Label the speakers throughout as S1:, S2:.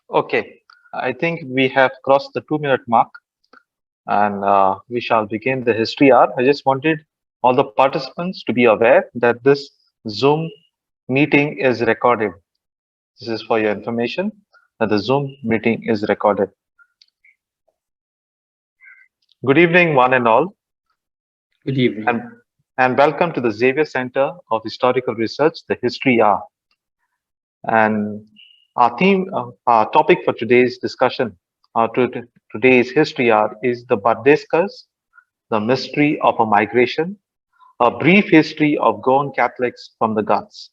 S1: Okay, I think we have crossed the 2 minute mark and we shall begin the history hour. I just wanted all the participants to be aware that this Zoom meeting is recorded. This is for your information that the Zoom meeting is recorded. Good evening, one and all,
S2: Good evening.
S1: and, and welcome to the Xavier Center of Historical Research, the History Hour. And our topic for today's discussion, today's history hour is the Bardeskars, the mystery of a migration, a brief history of GOAN Catholics from the GHATS.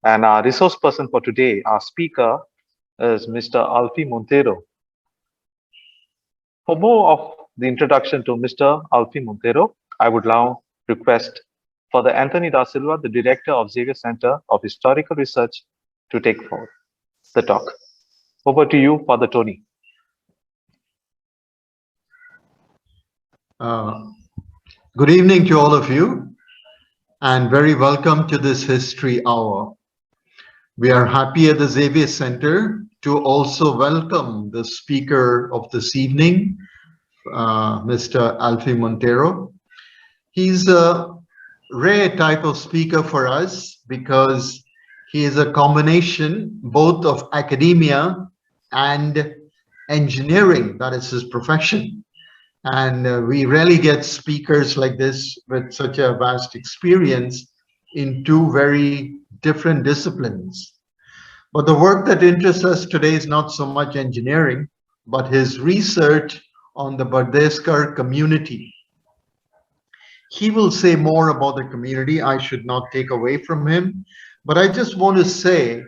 S1: And our resource person for today, our speaker, is Mr. Alphie Monteiro. For more of the introduction to Mr. Alphie Monteiro, I would now request for the Anthony da Silva, the director of Xavier Center of Historical Research, to take forward the talk. Over to you, Father Tony.
S3: Good evening to all of you, and very welcome to this History Hour. We are happy at the Xavier Center to also welcome the speaker of this evening, Mr. Alphie Monteiro. He's a rare type of speaker for us because he is a combination both of academia and engineering, that is his profession. And we rarely get speakers like this with such a vast experience in two very different disciplines. But the work that interests us today is not so much engineering, but his research on the Bardeskar community. He will say more about the community. I should not take away from him, but I just want to say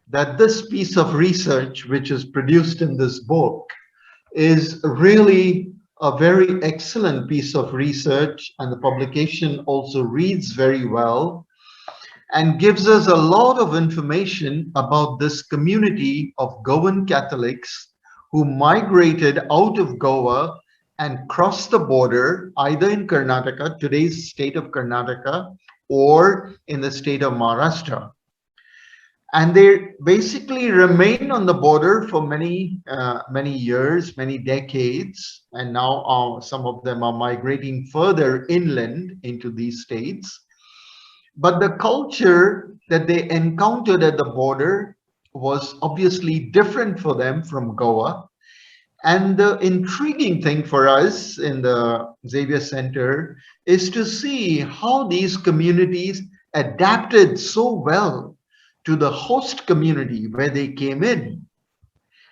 S3: that this piece of research, which is produced in this book, is really a very excellent piece of research, and the publication also reads very well and gives us a lot of information about this community of Goan Catholics who migrated out of Goa and crossed the border either in Karnataka, today's state of Karnataka, or in the state of Maharashtra. And they basically remain on the border for many years, many decades, and now some of them are migrating further inland into these states. But the culture that they encountered at the border was obviously different for them from Goa. And the intriguing thing for us in the Xavier Center is to see how these communities adapted so well to the host community where they came in.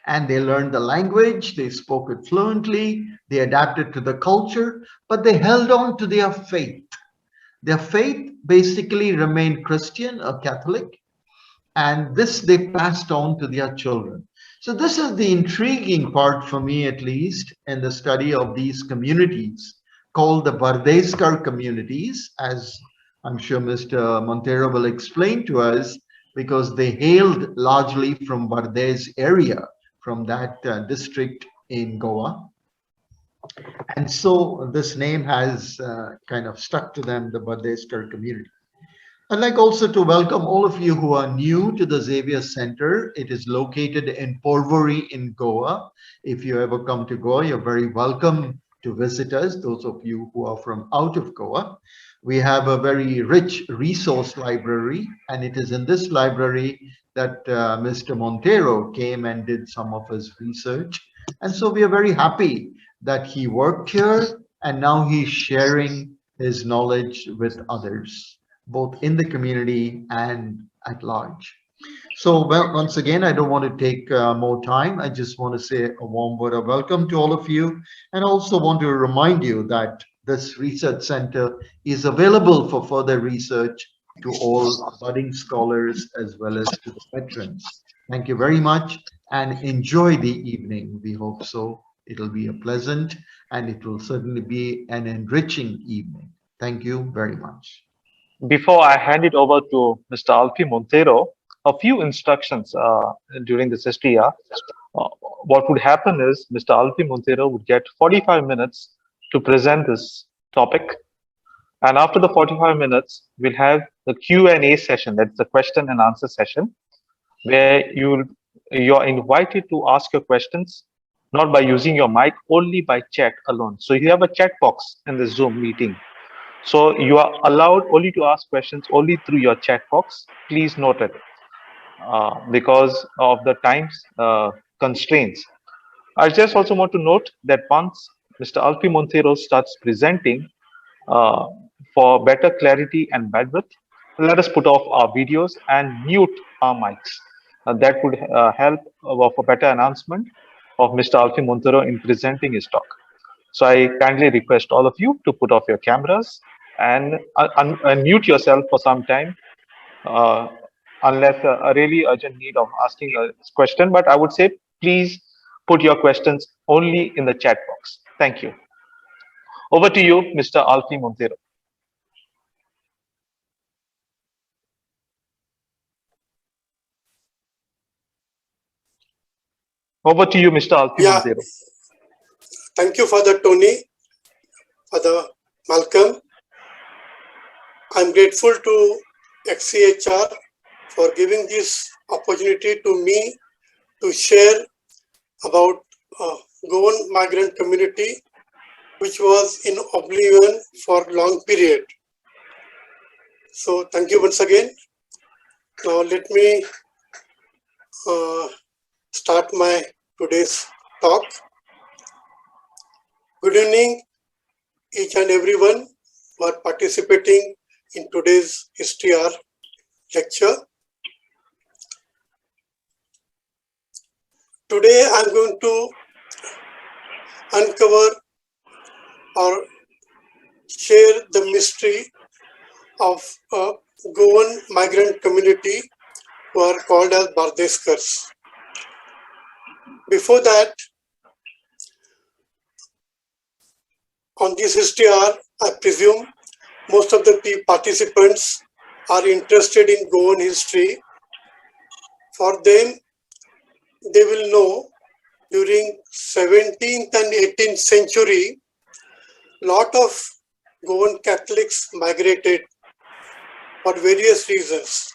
S3: And they learned the language, they spoke it fluently, they adapted to the culture, but they held on to their faith. Their faith basically remained Christian or Catholic, and this they passed on to their children. So this is the intriguing part for me, at least, in the study of these communities called the Bardeskar communities, as I'm sure Mr. Monteiro will explain to us, because they hailed largely from Bardez area, from that district in Goa. And so this name has kind of stuck to them, the Bardeskar community. I'd like also to welcome all of you who are new to the Xavier Center. It is located in Porvorim in Goa. If you ever come to Goa, you're very welcome to visit us, those of you who are from out of Goa. We have a very rich resource library, and it is in this library that Mr. Monteiro came and did some of his research. And so we are very happy that he worked here, and now he's sharing his knowledge with others, both in the community and at large. So, well, once again, I don't want to take more time. I just want to say a warm word of welcome to all of you, and also want to remind you that this research center is available for further research to all budding scholars as well as to the veterans. Thank you very much, and enjoy the evening. We hope so. It'll be a pleasant, and it will certainly be an enriching evening. Thank you very much.
S1: Before I hand it over to Mr. Alphie Monteiro, a few instructions during this history hour. What would happen is Mr. Alphie Monteiro would get 45 minutes to present this topic. And after the 45 minutes, we'll have the Q&A session. That's the question and answer session, where you will you're invited to ask your questions, not by using your mic, only by chat alone. So you have a chat box in the Zoom meeting. So you are allowed only to ask questions only through your chat box. Please note it because of the times constraints. I just also want to note that once Mr. Alphie Monteiro starts presenting, uh, for better clarity and bandwidth, let us put off our videos and mute our mics. That would help for better announcement of Mr. Alphie Monteiro in presenting his talk. So I kindly request all of you to put off your cameras and mute yourself for some time, uh, unless a really urgent need of asking a question. But I would say, please put your questions only in the chat box. Thank you. Over to you, Mr. Alphie Monteiro. Over to you, Mr. Alphie Monteiro.
S4: Thank you for the Tony, for the Malcolm. I'm grateful to XCHR for giving this opportunity to me to share about GOAN migrant community, which was in oblivion for long period. So thank you once again. Now let me start my today's talk. Good evening, each and everyone who are participating in today's History Hour lecture. Today I'm going to uncover or share the mystery of a GOAN migrant community who are called as Bardeskars. Before that, on this History Hour, I presume most of the participants are interested in GOAN history. For them, they will know during 17th and 18th century, lot of GOAN Catholics migrated for various reasons.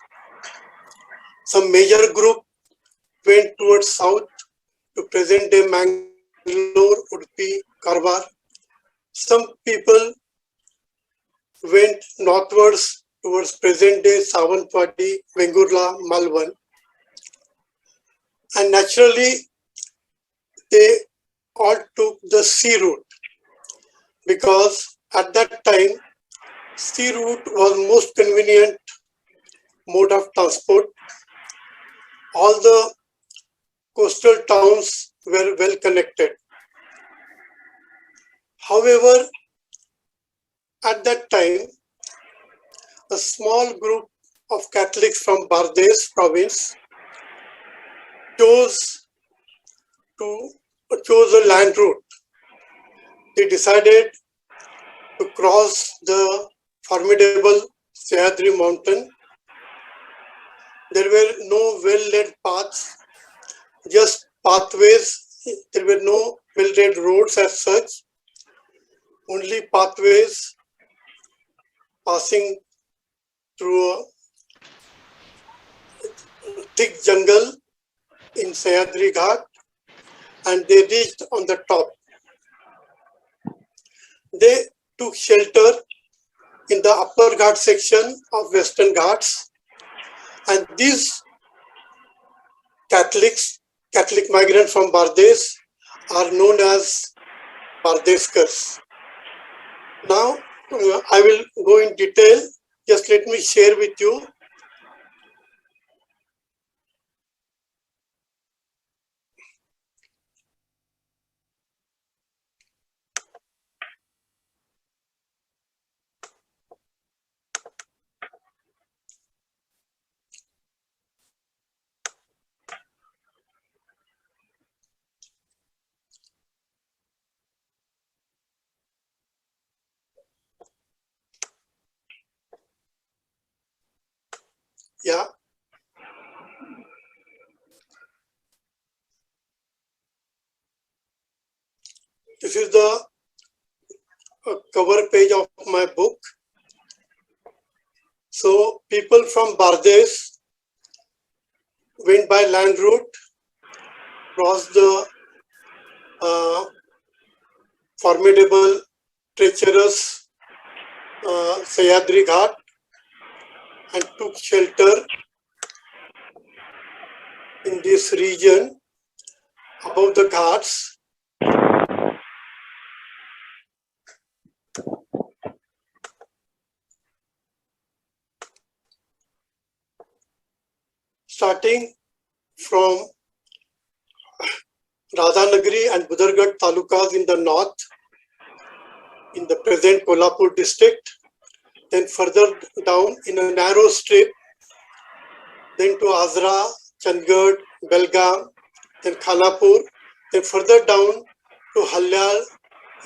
S4: Some major group went towards south to present-day Mangalore, Udupi, Karwar. Some people went northwards towards present-day Savantvadi, Vengurla, Malvan. And naturally, they all took the sea route because at that time, sea route was most convenient mode of transport. All the coastal towns were well connected. However, at that time, a small group of Catholics from Bardez province chose a land route. They decided to cross the formidable Sahyadri mountain. There were no well-laid paths, just pathways. There were no well-laid roads as such, only pathways passing through a thick jungle in Sahyadri Ghat, and they reached on the top. They took shelter in the upper Ghat section of Western Ghats, and these Catholic migrants from Bardez are known as Bardeskars. Now, I will go in detail. Just let me share with you. Yeah. This is the cover page of my book. So people from Bardez went by land route cross the formidable, treacherous Sahyadri Ghat and took shelter in this region above the Ghats. Starting from Radhanagari and Budargarh talukas in the north, in the present Kolhapur district, then further down in a narrow strip, then to Azra, Chandigarh, Belgaum, then Khanapur, then further down to Halyal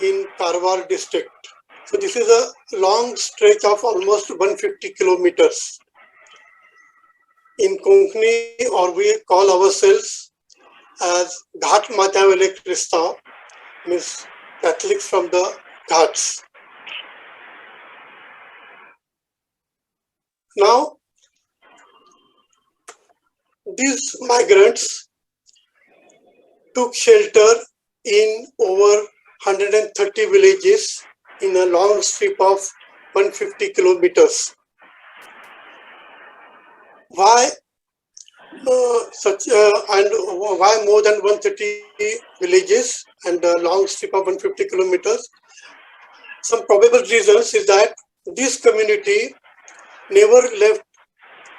S4: in Karwar district. So this is a long stretch of almost 150 kilometers. In Konkani, or we call ourselves as Ghat Matavale Christian, means Catholics from the Ghats. Now, these migrants took shelter in over 130 villages in a long strip of 150 kilometers. Why why more than 130 villages and a long strip of 150 kilometers? Some probable reasons is that this community never left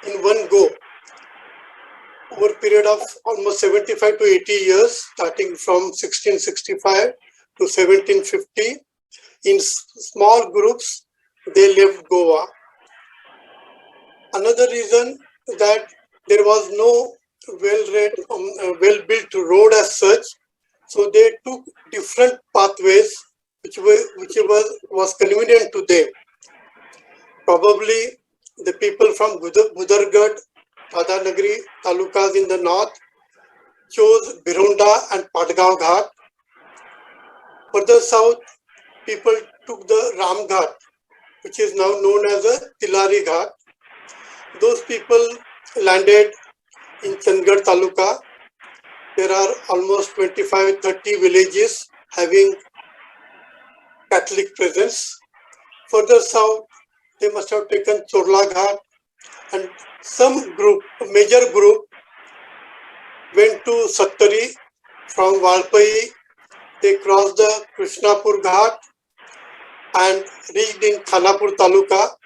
S4: in one go. Over a period of almost 75 to 80 years, starting from 1665 to 1750, in small groups, they left Goa. Another reason is that there was no well-built road as such, so they took different pathways which was convenient to them. Probably the people from Budargarh, Radhanagari talukas in the north chose Birhonda and Patgaon Ghat. Further south, people took the Ram Ghat, which is now known as a Tilari Ghat. Those people landed in Chandigarh taluka. There are almost 25-30 villages having Catholic presence. Further south, they must have taken Chorla Ghat, and some group, a major group, went to Sattari from Valpai. They crossed the Krishnapur Ghat and reached in Khanapur taluka.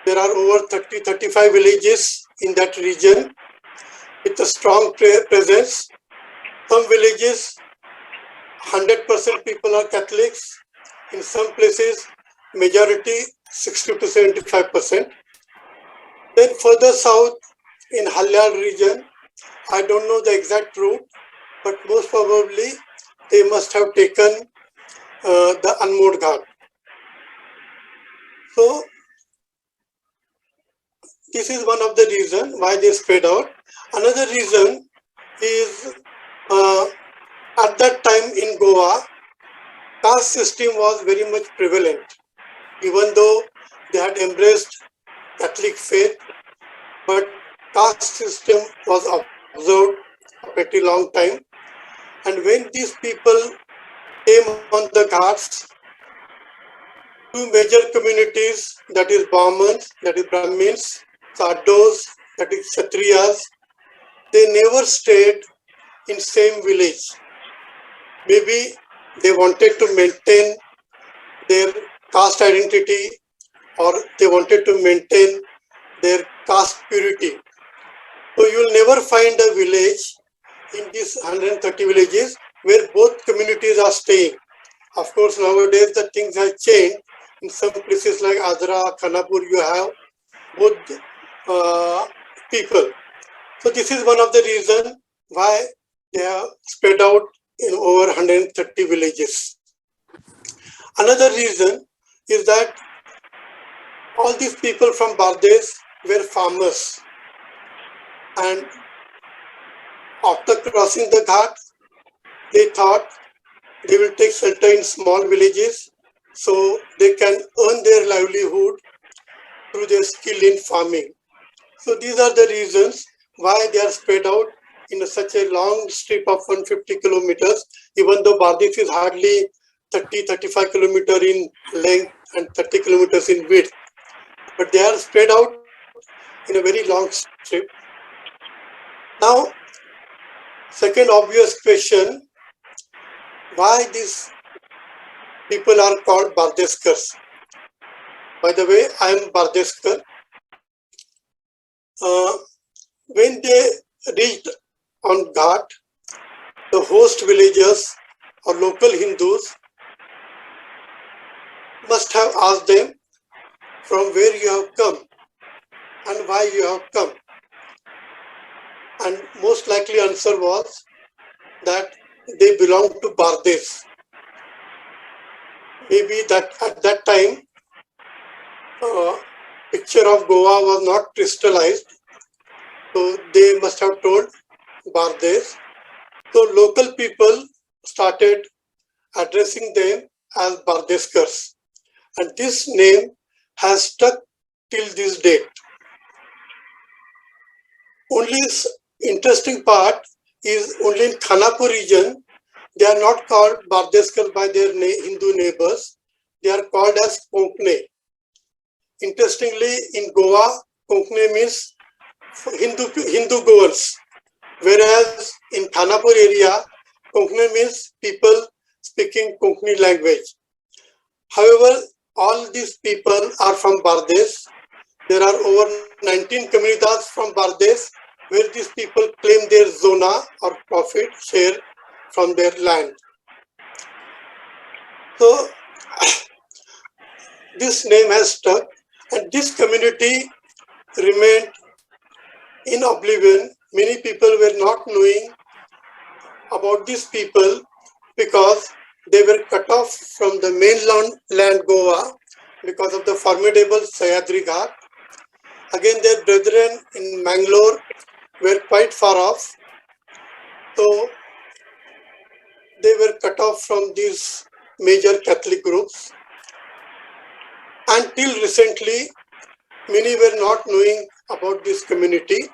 S4: There are over 30-35 villages in that region with a strong presence. Some villages, 100% people are Catholics. In some places, majority 60 to 75%. Then further south in Halyal region, I don't know the exact route, but most probably they must have taken the Anmod Ghat. So this is one of the reasons why they spread out. Another reason is at that time in Goa, caste system was very much prevalent. Even though they had embraced Catholic faith, but caste system was observed a pretty long time. And when these people came on the Ghats, two major communities, that is Brahmins, that is Brahmins, Saddos, that is Kshatriyas, they never stayed in same village. Maybe they wanted to maintain their caste identity, or they wanted to maintain their caste purity. So you will never find a village in these 130 villages where both communities are staying. Of course, nowadays the things have changed. In some places like Adra, Khanapur, you have both people. So this is one of the reasons why they have spread out in over 130 villages. Another reason is that all these people from Bardez were farmers, and after crossing the Ghat, they thought they will take shelter in small villages so they can earn their livelihood through their skill in farming. So these are the reasons why they are spread out in such a long strip of 150 kilometers, even though Bardez is hardly 30-35 kilometers in length and 30 kilometers in width. But they are spread out in a very long strip. Now, second obvious question, why these people are called Bardeskars? By the way, I am Bardeskar. When they reached on Ghat, the host villagers or local Hindus must have asked them from where you have come and why you have come. And most likely answer was that they belong to Bardez. Maybe that at that time, picture of Goa was not crystallized, so they must have told Bardez. So local people started addressing them as Bardeskars, and this name has stuck till this date. Only interesting part is only in Khanapur region, they are not called Bardeskar by their Hindu neighbors, they are called as Konkne. Interestingly, in Goa, Konkne means Hindu Goans, whereas in Khanapur area, Konkne means people speaking Konkani language. However, all these people are from Bardez. There are over 19 communities from Bardez where these people claim their zona or profit share from their land. So, this name has stuck, and this community remained in oblivion. Many people were not knowing about these people because they were cut off from the mainland land Goa because of the formidable Sahyadri Ghat. Again, their brethren in Mangalore were quite far off. So they were cut off from these major Catholic groups. Until recently, many were not knowing about this community.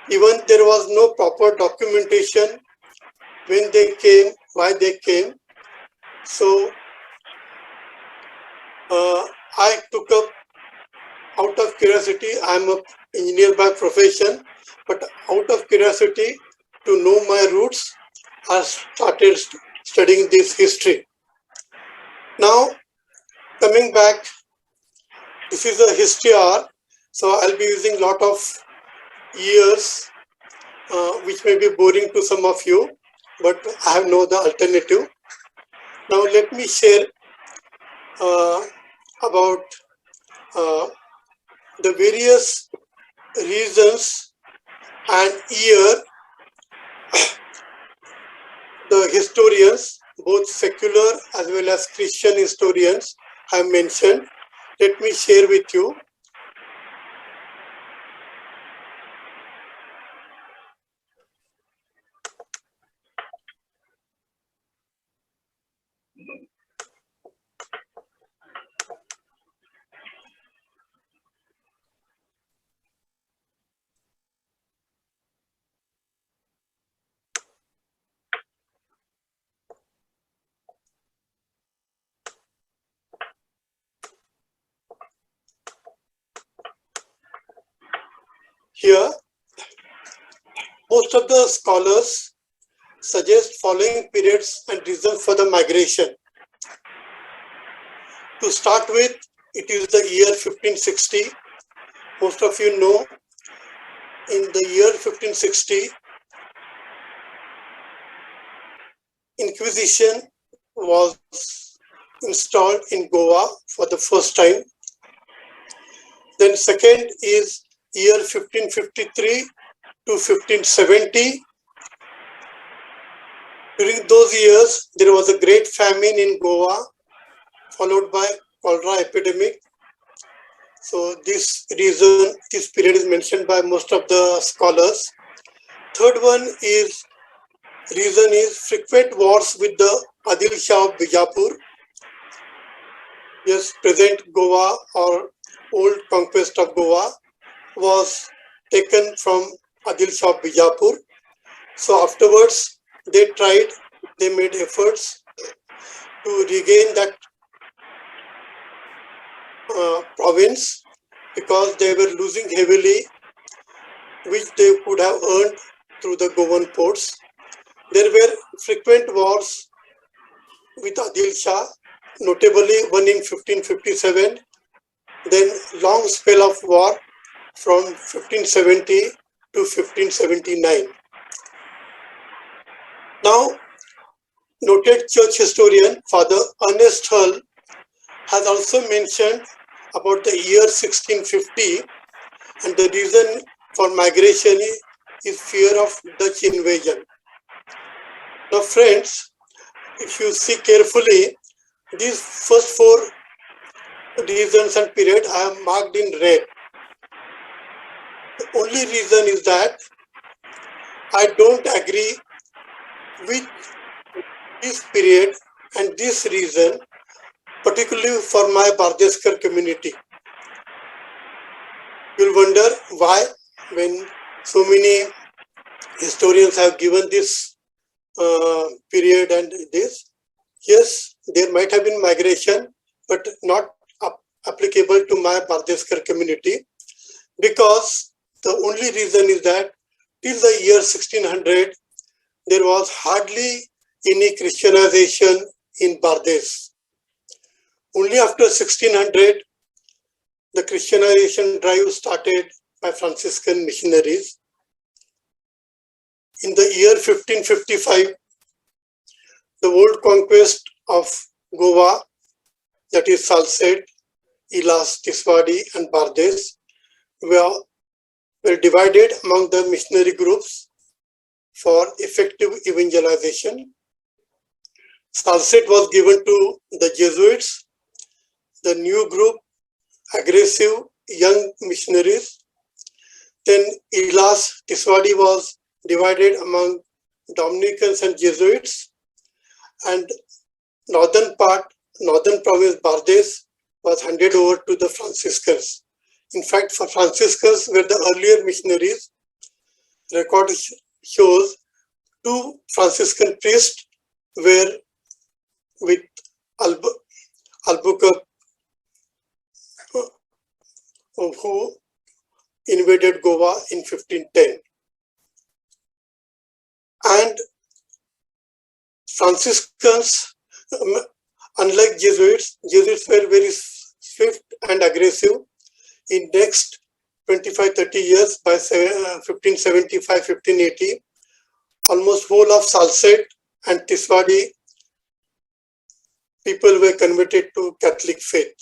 S4: Even there was no proper documentation when they came, why they came. So I took up, out of curiosity, I'm an engineer by profession, but out of curiosity to know my roots, I started studying this history. Now, coming back, this is a history hour, so I'll be using a lot of years, which may be boring to some of you, but I have no other alternative. Now let me share about the various reasons and year the historians, both secular as well as Christian historians, have mentioned. Let me share with you. Here, most of the scholars suggest following periods and reasons for the migration. To start with, it is the year 1560. Most of you know, in the year 1560, Inquisition was installed in Goa for the first time. Then second is year 1553 to 1570. During those years, there was a great famine in Goa, followed by cholera epidemic. So this reason, this period is mentioned by most of the scholars. Third one is, reason is frequent wars with the Adil Shah of Bijapur. Yes, present Goa or old conquest of Goa was taken from Adil Shah of Bijapur. So afterwards, they made efforts to regain that province because they were losing heavily, which they could have earned through the GOAN ports. There were frequent wars with Adil Shah, notably one in 1557, then long spell of war from 1570 to 1579. Now, noted church historian Father Ernest Hull has also mentioned about the year 1650, and the reason for migration is fear of Dutch invasion. Now friends, if you see carefully, these first four reasons and period I have marked in red. The only reason is that I don't agree with this period and this reason, particularly for my Bardeskar community. You'll wonder why, when so many historians have given this period and this. Yes, there might have been migration, but not applicable to my Bardeskar community, because the only reason is that till the year 1600, there was hardly any Christianization in Bardez. Only after 1600, the Christianization drive started by Franciscan missionaries. In the year 1555, the world conquest of Goa, that is Salsette, Ilas, Tiswadi and Bardez, were divided among the missionary groups for effective evangelization. Salsette was given to the Jesuits, the new group, aggressive young missionaries. Then Ilas, Tiswadi was divided among Dominicans and Jesuits, and northern province Bardez was handed over to the Franciscans. In fact, for Franciscans were the earlier missionaries. Record shows 2 Franciscan priests were with Albuquerque, who invaded Goa in 1510. And Franciscans, unlike Jesuits were very swift and aggressive. In next 25-30 years, by 1575-1580, almost whole of Salsette and Tiswadi people were converted to Catholic faith.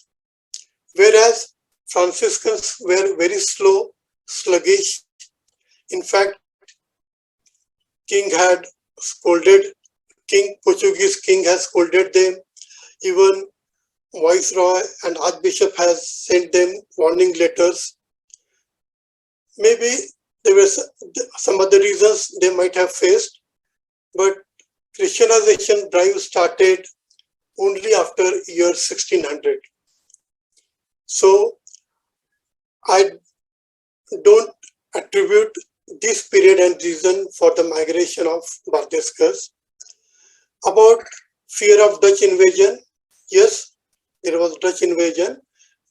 S4: Whereas Franciscans were very slow, sluggish. In fact, Portuguese king has scolded them. Even Viceroy and Archbishop has sent them warning letters. Maybe there were some other reasons they might have faced, but Christianization drive started only after year 1600. So I don't attribute this period and reason for the migration of Bardeskars. About fear of Dutch invasion, yes, there was Dutch invasion,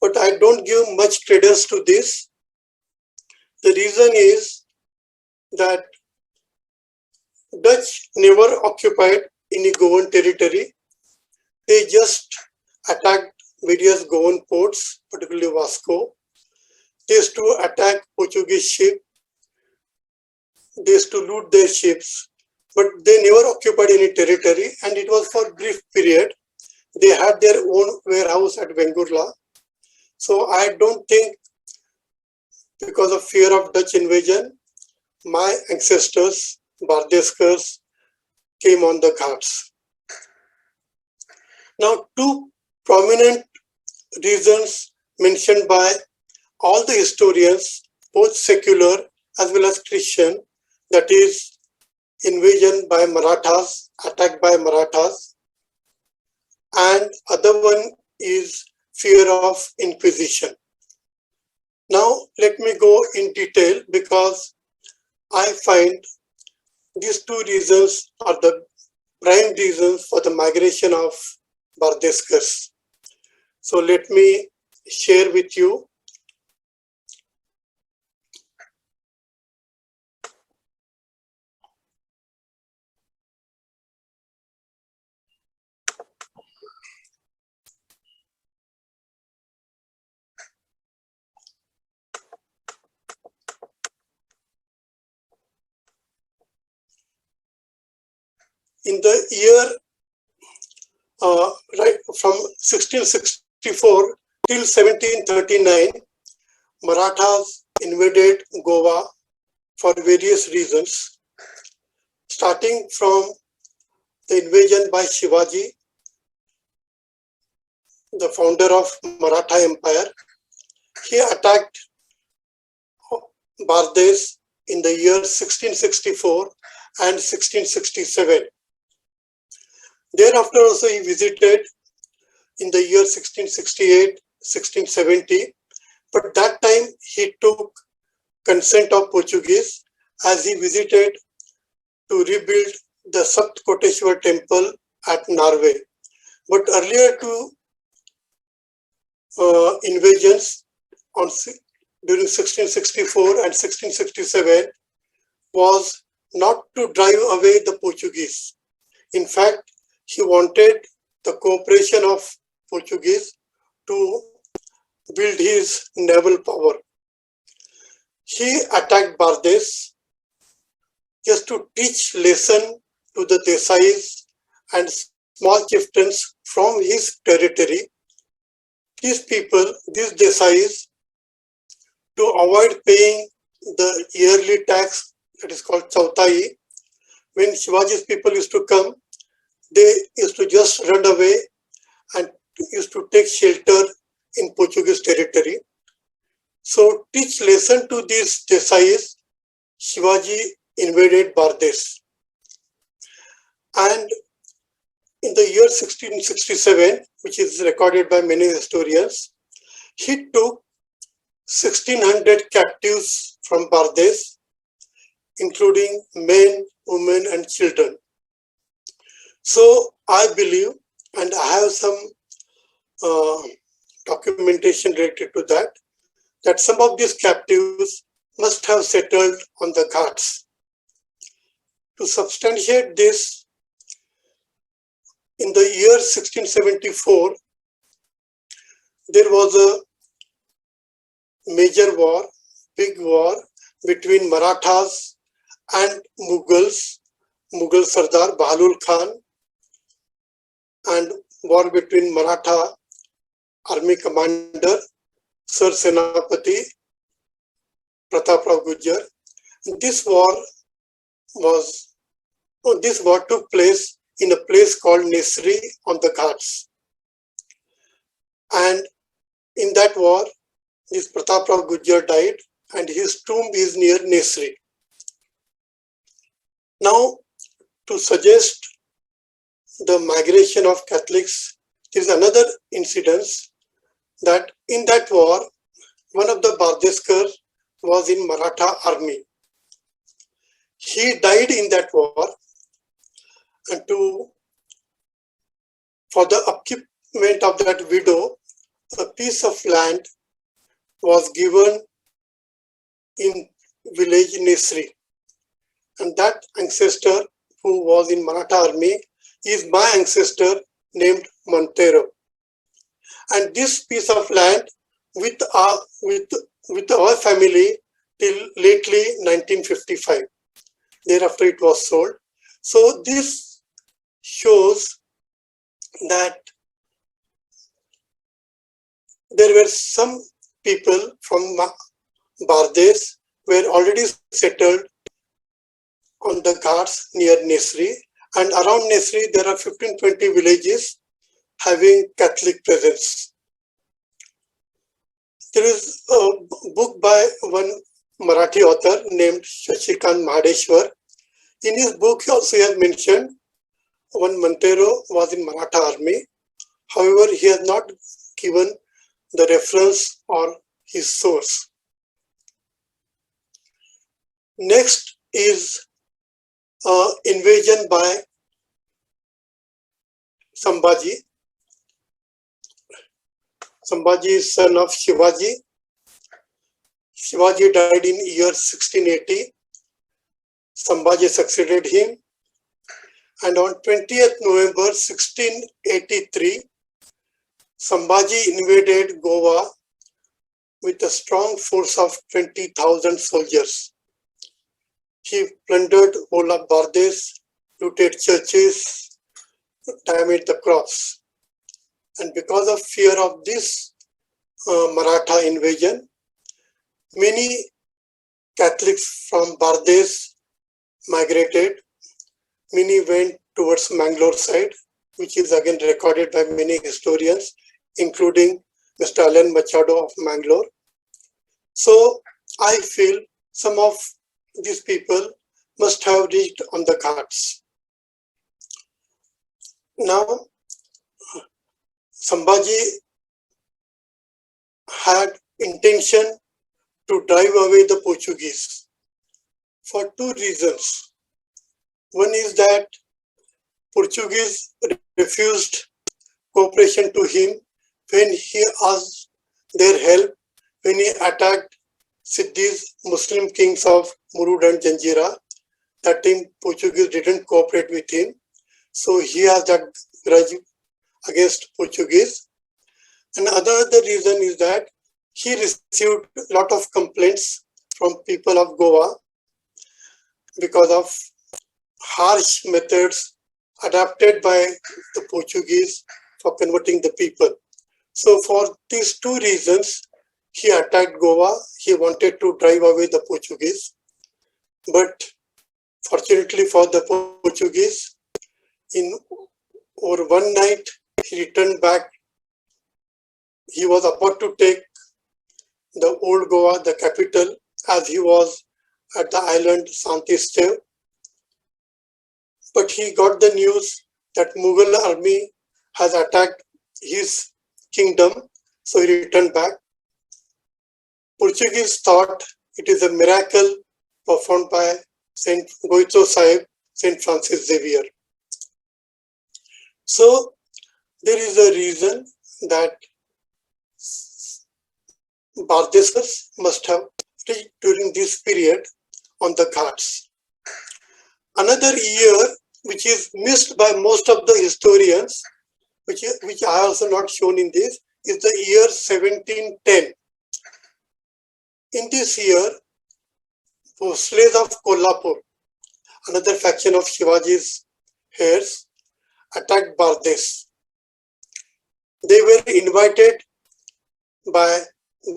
S4: but I don't give much credence to this. The reason is that Dutch never occupied any Goan territory. They just attacked various Goan ports, particularly Vasco. They used to attack Portuguese ships. They used to loot their ships, but they never occupied any territory, and it was for a brief period. They had their own warehouse at Vengurla. So I don't think, because of fear of Dutch invasion, my ancestors, Bardeskars, came on the Ghats. Now, 2 prominent reasons mentioned by all the historians, both secular as well as Christian, that is invasion by Marathas, attack by Marathas, and other one is fear of Inquisition. Now let me go in detail, because I find these two reasons are the prime reasons for the migration of Bardeskars. So let me share with you. In the year right from 1664 till 1739, Marathas invaded Goa for various reasons, starting from the invasion by Shivaji, the founder of Maratha Empire. He attacked Bardez in the year 1664 and 1667. Thereafter also he visited in the year 1668, 1670, but that time he took consent of Portuguese as he visited to rebuild the Saptkoteshwar temple at Norway. But earlier two invasions during 1664 and 1667 was not to drive away the Portuguese. In fact, he wanted the cooperation of Portuguese to build his naval power. He attacked Bardez just to teach lesson to the Desais and small chieftains from his territory. These people, these Desais, to avoid paying the yearly tax that is called Chautai, when Shivaji's people used to come, they used to just run away and used to take shelter in Portuguese territory. So, teach lesson to these Desais, Shivaji invaded Bardez. And in the year 1667, which is recorded by many historians, he took 1600 captives from Bardez, including men, women, and children. So I believe, and I have some documentation related to that, that some of these captives must have settled on the Ghats. To substantiate this, in the year 1674, there was a major war, big war between Marathas and Mughals, Mughal Sardar Bahlul Khan, and war between Maratha army commander Sir Senapati Prataprao Gujjar. This war took place in a place called Nesri on the Ghats. And in that war, this Prataprao Gujjar died and his tomb is near Nesri. Now, to suggest the migration of Catholics, there is another incident that in that war, one of the Bardeskar was in Maratha army. He died in that war, and for the upkeepment of that widow, a piece of land was given in village Nesri. And that ancestor who was in Maratha army is my ancestor named Monteiro. And this piece of land with our family till lately 1955. Thereafter it was sold. So this shows that there were some people from Bardez were already settled on the Ghats near Nesri, and around Nesri there are 15-20 villages having Catholic presence. There is a book by one Marathi author named Shashikant Mahadeshwar. In his book he also has mentioned one Monteiro was in Maratha army. However, he has not given the reference or his source. Next, is invasion by Sambhaji. Sambhaji is son of Shivaji. Shivaji died in year 1680. Sambhaji succeeded him. And on 20th November 1683, Sambhaji invaded Goa with a strong force of 20,000 soldiers. He plundered all of Bardez, looted churches, damaged the crops. And because of fear of this Maratha invasion, many Catholics from Bardez migrated. Many went towards Mangalore side, which is again recorded by many historians, including Mr. Alan Machado of Mangalore. So I feel some of these people must have reached on the Ghats. Now, Sambhaji had intention to drive away the Portuguese for two reasons. One is that Portuguese refused cooperation to him when he asked their help when he attacked Siddhi's Muslim kings of Murud and Janjira. That time Portuguese didn't cooperate with him. So he has that grudge against Portuguese. And another reason is that he received a lot of complaints from people of Goa because of harsh methods adapted by the Portuguese for converting the people. So for these two reasons, he attacked Goa. He wanted to drive away the Portuguese. But fortunately for the Portuguese, in over one night, he returned back. He was about to take the old Goa, the capital, as he was at the island Santistev. But he got the news that Mughal army has attacked his kingdom, so he returned back. Portuguese thought it is a miracle performed by Saint Goito Sahib, Saint Francis Xavier. So there is a reason that Bardeskars must have reached during this period on the Ghats. Another year which is missed by most of the historians, which I also not shown in this, is the year 1710. In this year, Bhosles of Kolhapur, another faction of Shivaji's heirs, attacked Bardez. They were invited by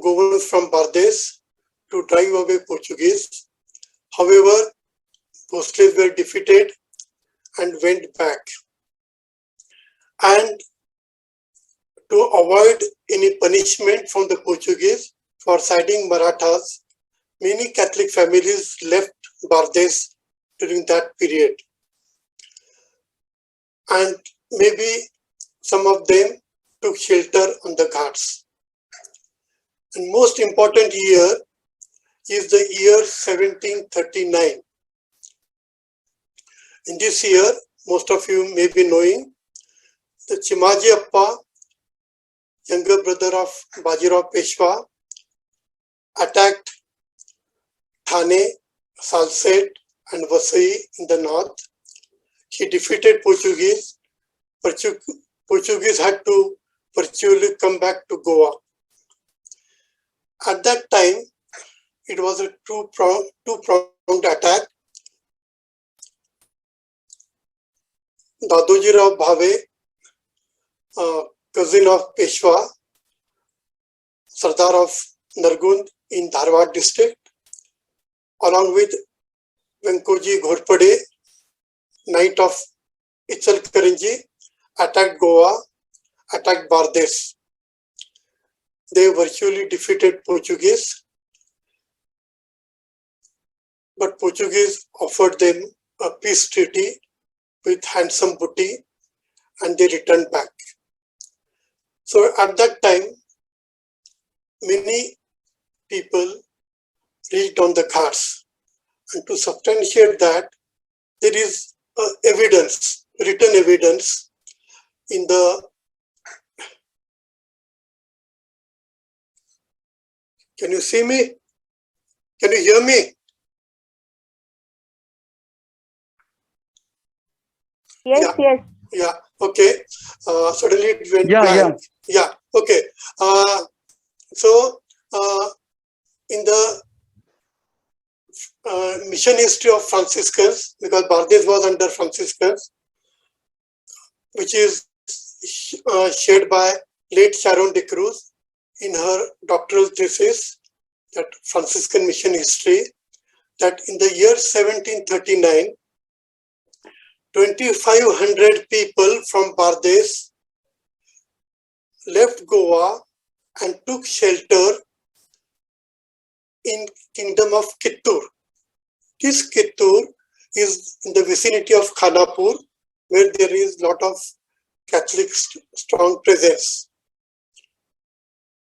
S4: GOAN from Bardez to drive away Portuguese. However, Bhosles were defeated and went back. And to avoid any punishment from the Portuguese for siding Marathas, many Catholic families left Bardez during that period. And maybe some of them took shelter on the Ghats. And most important year is the year 1739. In this year, most of you may be knowing, the Chimaji Appa, younger brother of Bajirao Peshwa, attacked Thane, Salsette and Vasai in the north. He defeated Portuguese. Portuguese had to virtually come back to Goa. At that time, it was a two-pronged attack. Dadoji Rao Bhave, cousin of Peshwa, Sardar of Nargund in Dharwad district, along with Venkoji Ghorpade, Knight of Ichalkaranji, attacked Goa, attacked Bardez. They virtually defeated Portuguese, but Portuguese offered them a peace treaty with handsome booty, and they returned back. So at that time, many people reached on the Ghats. And to substantiate that, there is evidence, written evidence in the, can you see me? Can you hear me?
S5: Yes, yes.
S4: Yeah, okay. Suddenly it went blank. Yeah, okay. So, in the mission history of Franciscans, because Bardez was under Franciscans, which is shared by late Sharon de Cruz in her doctoral thesis, that Franciscan mission history, that in the year 1739, 2,500 people from Bardez left Goa and took shelter in kingdom of Kittur. This Kittur is in the vicinity of Khanapur, where there is lot of Catholic strong presence.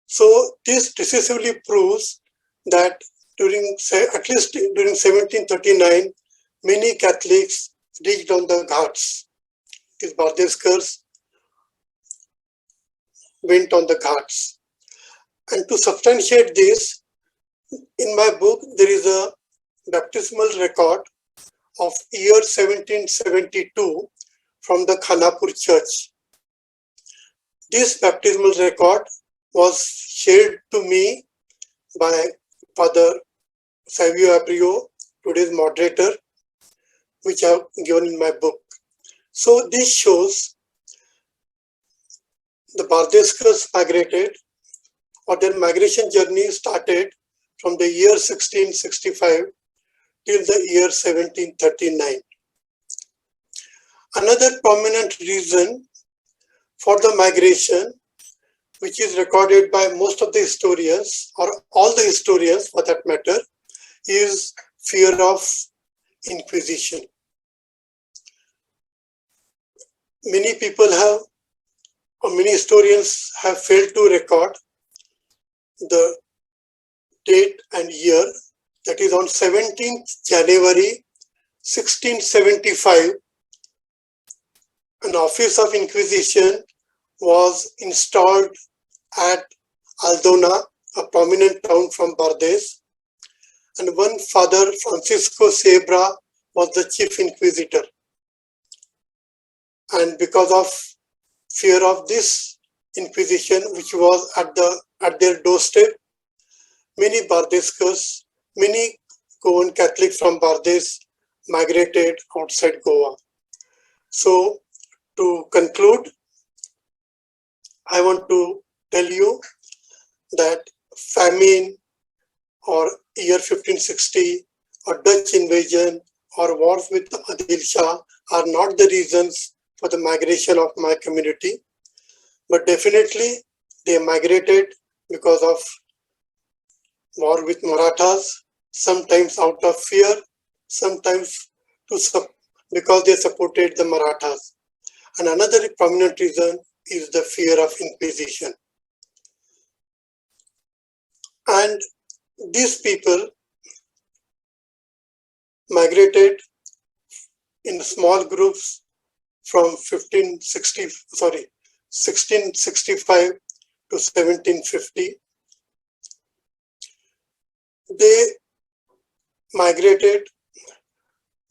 S4: So this decisively proves that at least during 1739, many Catholics reached on the Ghats. These Bardeskars went on the Ghats. And to substantiate this, in my book, there is a baptismal record of year 1772 from the Khanapur church. This baptismal record was shared to me by Father Xavier, today's moderator, which I have given in my book. So this shows the Bardeskars migrated, or their migration journey started from the year 1665 till the year 1739. Another prominent reason for the migration, which is recorded by most of the historians, or all the historians for that matter, is fear of Inquisition. Many people have, or many historians have failed to record the date and year, that is on 17th January 1675, an office of Inquisition was installed at Aldona, a prominent town from Bardez, and one Father Francisco Sebra was the chief inquisitor. And because of fear of this Inquisition, which was at their doorstep, many Bardeskars, many Goan Catholics from Bardez migrated outside Goa. So, to conclude, I want to tell you that famine or year 1560 or Dutch invasion or wars with Adil Shah are not the reasons for the migration of my community, but definitely they migrated because of war with Marathas, sometimes out of fear, sometimes because they supported the Marathas. And another prominent reason is the fear of Inquisition. And these people migrated in small groups from 1665 to 1750. They migrated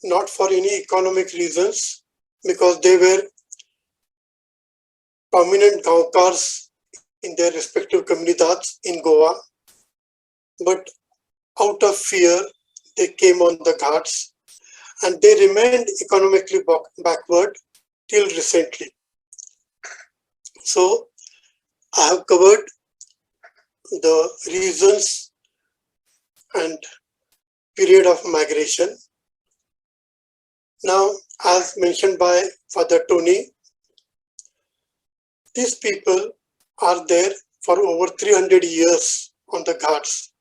S4: not for any economic reasons, because they were prominent Gaonkars in their respective comunidades in Goa, but out of fear, they came on the Ghats, and they remained economically backward till recently. So, I have covered the reasons and period of migration. Now, as mentioned by Father Tony, these people are there for over 300 years on the Ghats.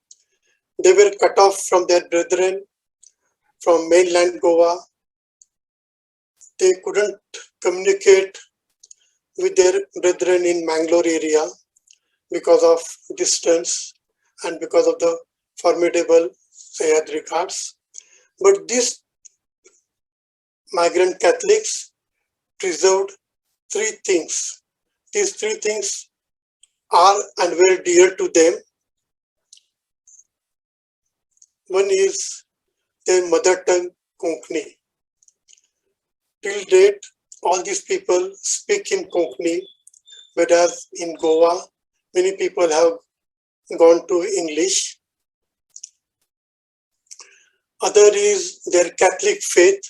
S4: They were cut off from their brethren from mainland Goa. They couldn't communicate with their brethren in Mangalore area because of distance and because of the formidable Sahyadri Ghats. But these migrant Catholics preserved three things. These three things are and were dear to them. One is their mother tongue, Konkani. Till date, all these people speak in Konkani, whereas in Goa, many people have gone to English. Other is their Catholic faith.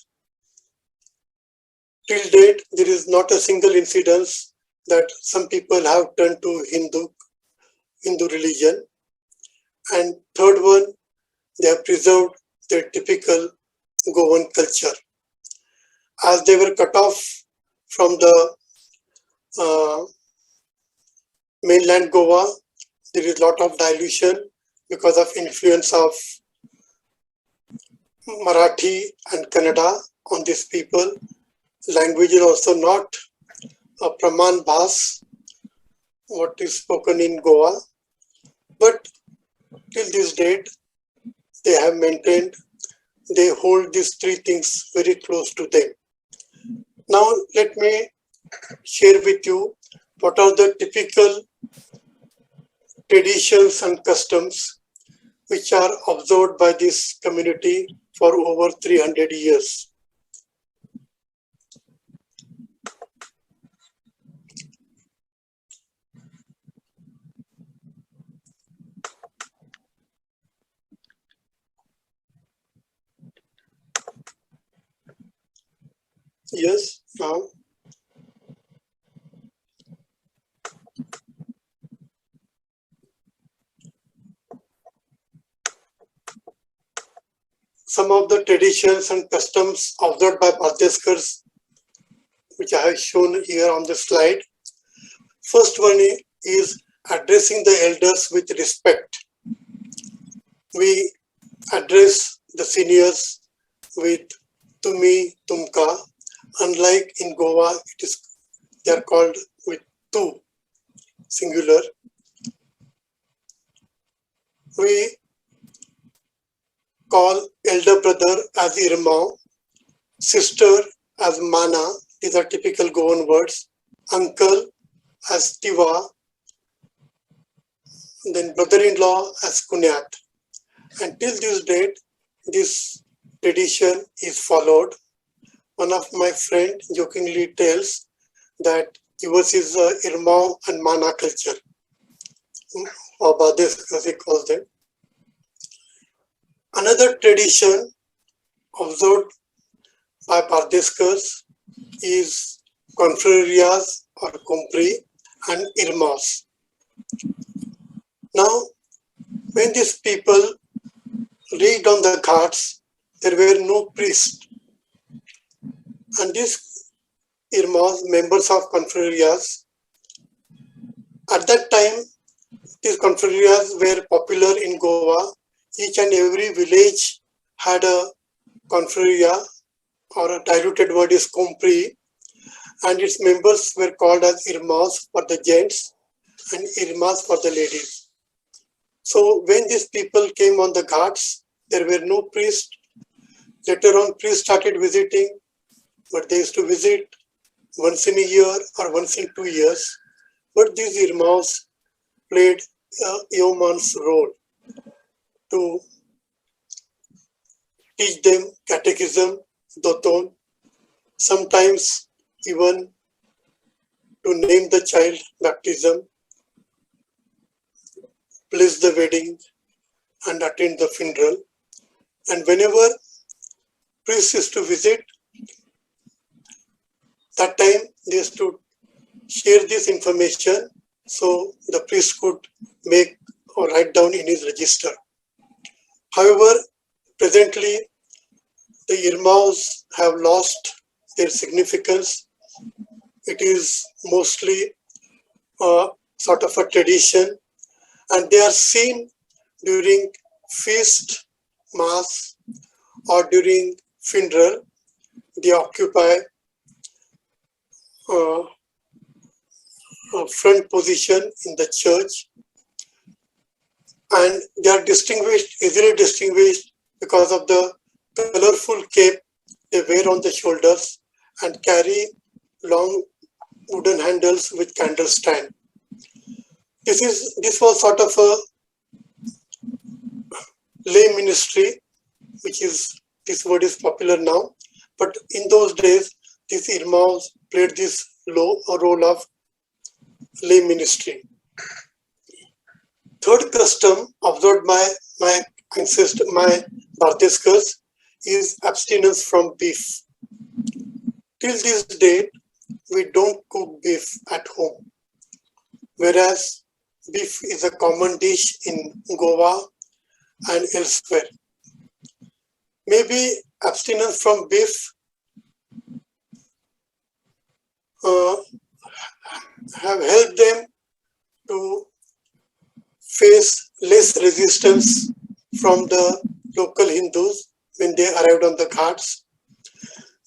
S4: Till date, there is not a single incidence that some people have turned to Hindu religion. And third one, they have preserved their typical Goan culture. As they were cut off from the mainland Goa, there is a lot of dilution because of influence of Marathi and Kannada on these people. Language is also not a Praman Bhas, what is spoken in Goa. But till this date, they have maintained, they hold these three things very close to them. Now, let me share with you what are the typical traditions and customs which are observed by this community for over 300 years. Yes, now. Some of the traditions and customs observed by Bardeskars, which I have shown here on the slide. First one is addressing the elders with respect. We address the seniors with Tumi, Tumka. Unlike in Goa, they are called with Tu, singular. We call elder brother as Irmão, sister as Mana, these are typical Goan words, uncle as Tiva, then brother-in-law as Kunyat. Until this date, this tradition is followed. One of my friends jokingly tells that yours is Irmão and Mana culture, or Bardez as he calls them. Another tradition observed by Bardeskars is confrerias or compri and irmãos. Now, when these people reached on the ghats, there were no priests. And these irmãos, members of confrerias, at that time, these confrerias were popular in Goa. Each and every village had a confreria, or a diluted word is compri, and its members were called as irmãos for the gents and irmãs for the ladies. So when these people came on the ghats, there were no priests. Later on, priests started visiting, but they used to visit once in a year or once in 2 years. But these irmãos played a yeoman's role to teach them catechism, doton, sometimes even to name the child, baptism, bless the wedding, and attend the funeral. And whenever priest used to visit, that time they used to share this information so the priest could make or write down in his register. However, presently, the irmãos have lost their significance. It is mostly sort of a tradition, and they are seen during feast, mass, or during funeral. They occupy a front position in the church, and they are distinguished, easily distinguished because of the colorful cape they wear on the shoulders and carry long wooden handles with candle stand. This was sort of a lay ministry, this word is popular now, but in those days, these imams played this role of lay ministry. Third custom observed by my ancestors, my Bardeskars, is abstinence from beef. Till this date, we don't cook beef at home, whereas beef is a common dish in Goa and elsewhere. Maybe abstinence from beef have helped them to face less resistance from the local Hindus when they arrived on the Ghats.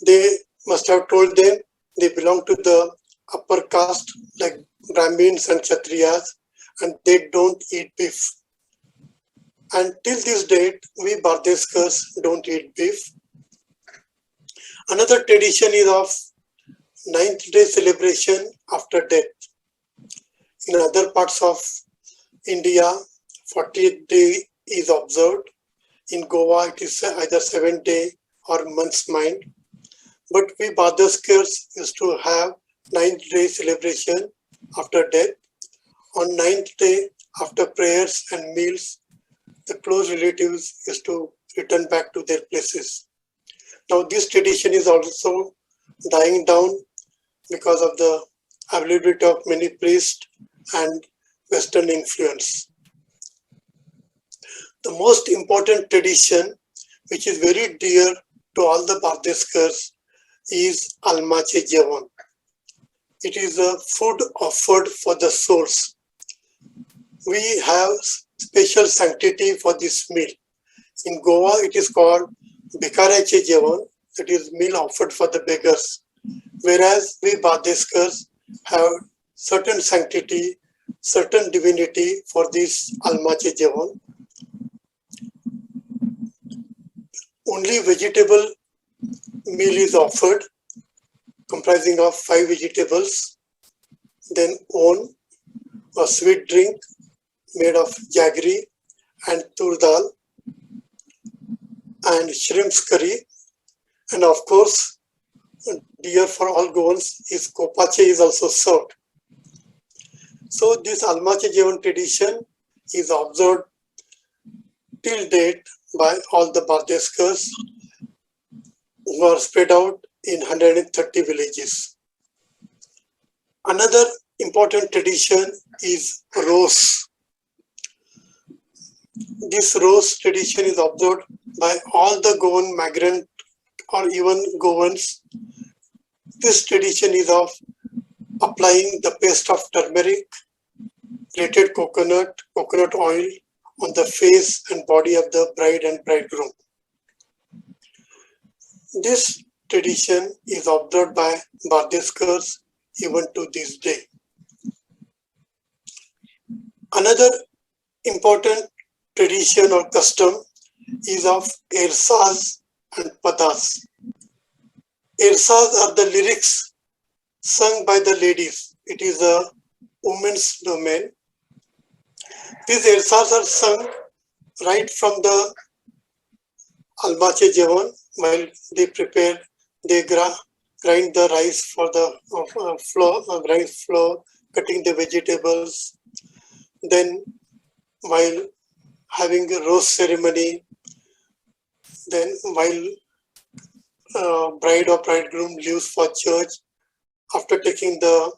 S4: They must have told them they belong to the upper caste like Brahmins and Kshatriyas, and they don't eat beef. And till this date, we Bardeskars don't eat beef. Another tradition is of 9th day celebration after death. In other parts of India, 40th day is observed. In Goa, it is either 7th day or month's mind. But we Bardeskars used to have 9th day celebration after death. On 9th day, after prayers and meals, the close relatives used to return back to their places. Now, this tradition is also dying down because of the availability of many priests and Western influence. The most important tradition, which is very dear to all the Bardeskars, is Almache Javan. It is a food offered for the souls. We have special sanctity for this meal. In Goa, it is called Bhikareche Javan, that is meal offered for the beggars. Whereas we Bardeskars have certain sanctity, certain divinity for this Almache Javan. Only vegetable meal is offered, comprising of 5 vegetables, then on a sweet drink made of jaggery and tur dal and shrimps curry, and of course, dear for all Goans is kopache is also served. So this Almache Javan tradition is observed till date by all the Bardeskars who are spread out in 130 villages. Another important tradition is rose. This rose tradition is observed by all the Goan migrant or even Goans. This tradition is of applying the paste of turmeric, grated coconut oil on the face and body of the bride and bridegroom. This tradition is observed by Bardeskars even to this day. Another important tradition or custom is of ersas and padas. Ersas are the lyrics sung by the ladies. It is a woman's domain. These ersas are sung right from the Almache Javan while they prepare, they grind the rice for the rice flour, cutting the vegetables. Then while having a rose ceremony, then while bride or bridegroom leaves for church, after taking the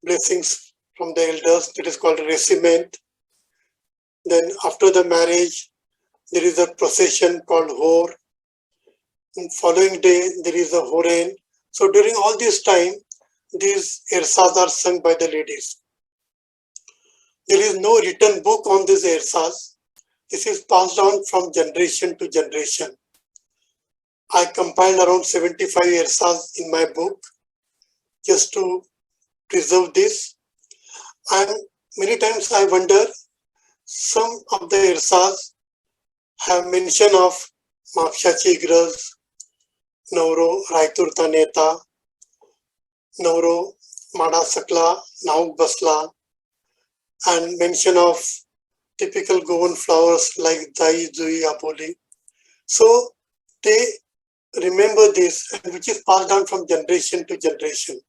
S4: blessings from the elders, it is called reciment. Then after the marriage, there is a procession called Hor. And following day, there is a Horen. So during all this time, these ersas are sung by the ladies. There is no written book on these ersas. This is passed on from generation to generation. I compiled around 75 ersas in my book just to preserve this. And many times I wonder, some of the ersas have mention of म्हापशाची गरज, नवरो रायतुरता नेता, नवरो माडा सकला, नाऊक बसला, and mention of typical Goan flowers like Dai, Zui, Apoli. So they remember this, and which is passed down from generation to generation.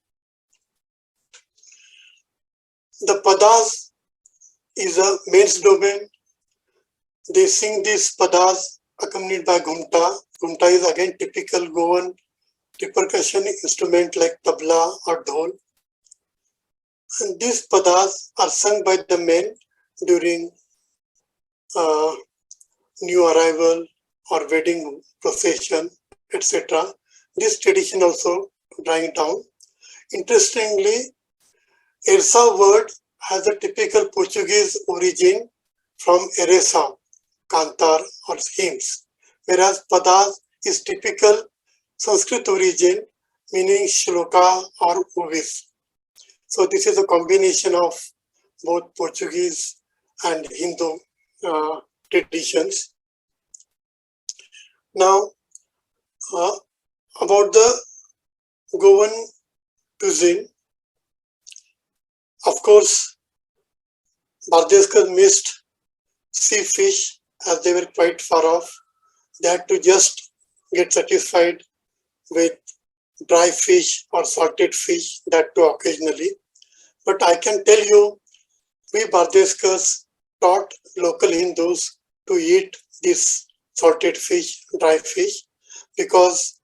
S4: The padas is a male's domain. They sing these padas accompanied by ghumta. Ghumta is again typical Goan percussion instrument like tabla or dhol. And these padas are sung by the men during new arrival or wedding procession, etc. This tradition also dying down. Interestingly, Ersa word has a typical Portuguese origin from Eresa, Kantar or hymns, whereas Padas is typical Sanskrit origin meaning shloka or uvis. So this is a combination of both Portuguese and Hindu traditions. Now, about the Goan cuisine, of course, Bardeskars missed sea fish as they were quite far off. They had to just get satisfied with dry fish or salted fish, that too occasionally. But I can tell you, we Bardeskars taught local Hindus to eat this salted fish, dry fish, because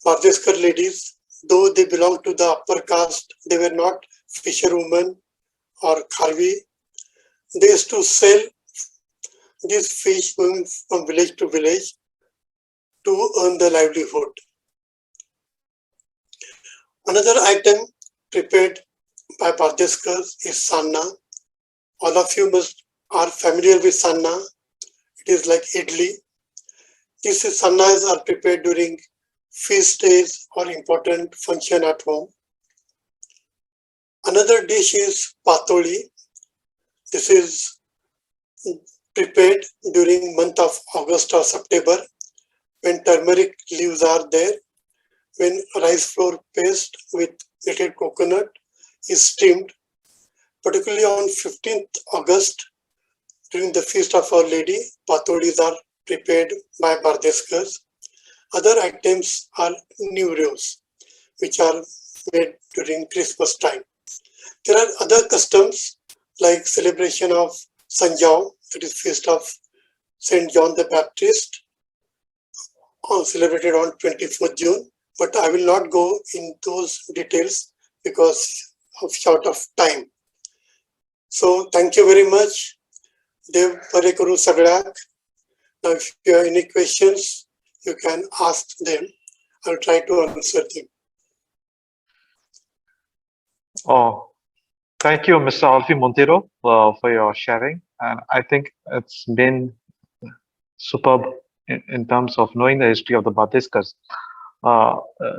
S4: Bardeskar ladies, though they belong to the upper caste, they were not fisherwomen or kharvi. They used to sell this fish going from village to village to earn their livelihood. Another item prepared by Bardeskars is sanna. All of you are familiar with sanna. It is like idli. These sannas are prepared during feast days or important function at home. Another dish is patoli. This is prepared during month of August or September when turmeric leaves are there, when rice flour paste with grated coconut is steamed, particularly on 15th August during the feast of Our Lady. Patolis are prepared by Bardeskars. Other items are neighbouring, which are made during Christmas time. There are other customs like celebration of Sanjao, that is feast of Saint John the Baptist, celebrated on 24th June. But I will not go in those details because of short of time. So thank you very much. Dev Pare Karu Sagdak. Now if you have any questions, you can ask them. I'll try to answer them.
S1: Oh, thank you, Mr. Alphie Monteiro, for your sharing. And I think it's been superb in terms of knowing the history of the Bardeskars.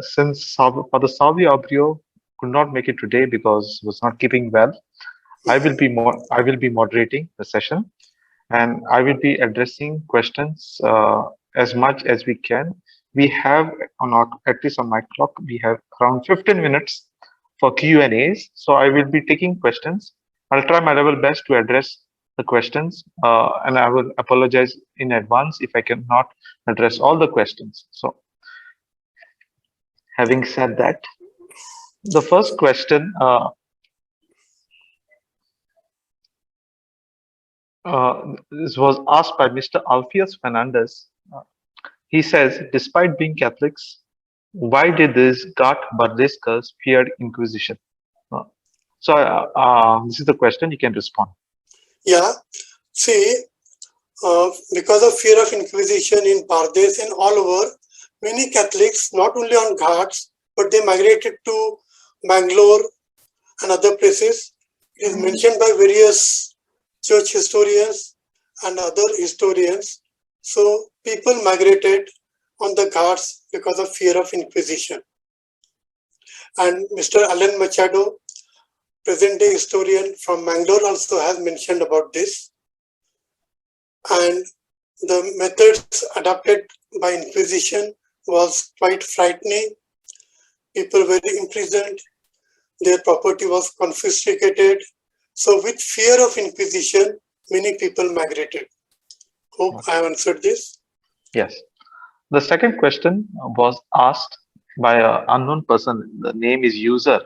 S1: Since Father Salvi Abreu could not make it today because he was not keeping well, I will be moderating the session, and I will be addressing questions as much as we can. We have at least on my clock, we have around 15 minutes for Q&As. So I will be taking questions. I'll try my level best to address the questions, and I will apologize in advance if I cannot address all the questions. So having said that, the first question this was asked by Mr. Alpheus Fernandez. He says, despite being Catholics, why did these Bardeskars fear Inquisition? This is the question. You can respond.
S4: Yeah, see, because of fear of Inquisition in Bardez and all over, many Catholics, not only on Ghats, but they migrated to Bangalore and other places. It is mentioned by various church historians and other historians. So people migrated on the Ghats because of fear of Inquisition. And Mr. Alan Machado, present-day historian from Bangalore, also has mentioned about this. And The methods adopted by Inquisition was quite frightening. People were imprisoned. Their property was confiscated. So with fear of Inquisition, many people migrated. Hope I have answered this.
S1: Yes. The second question was asked by an unknown person. The name is user.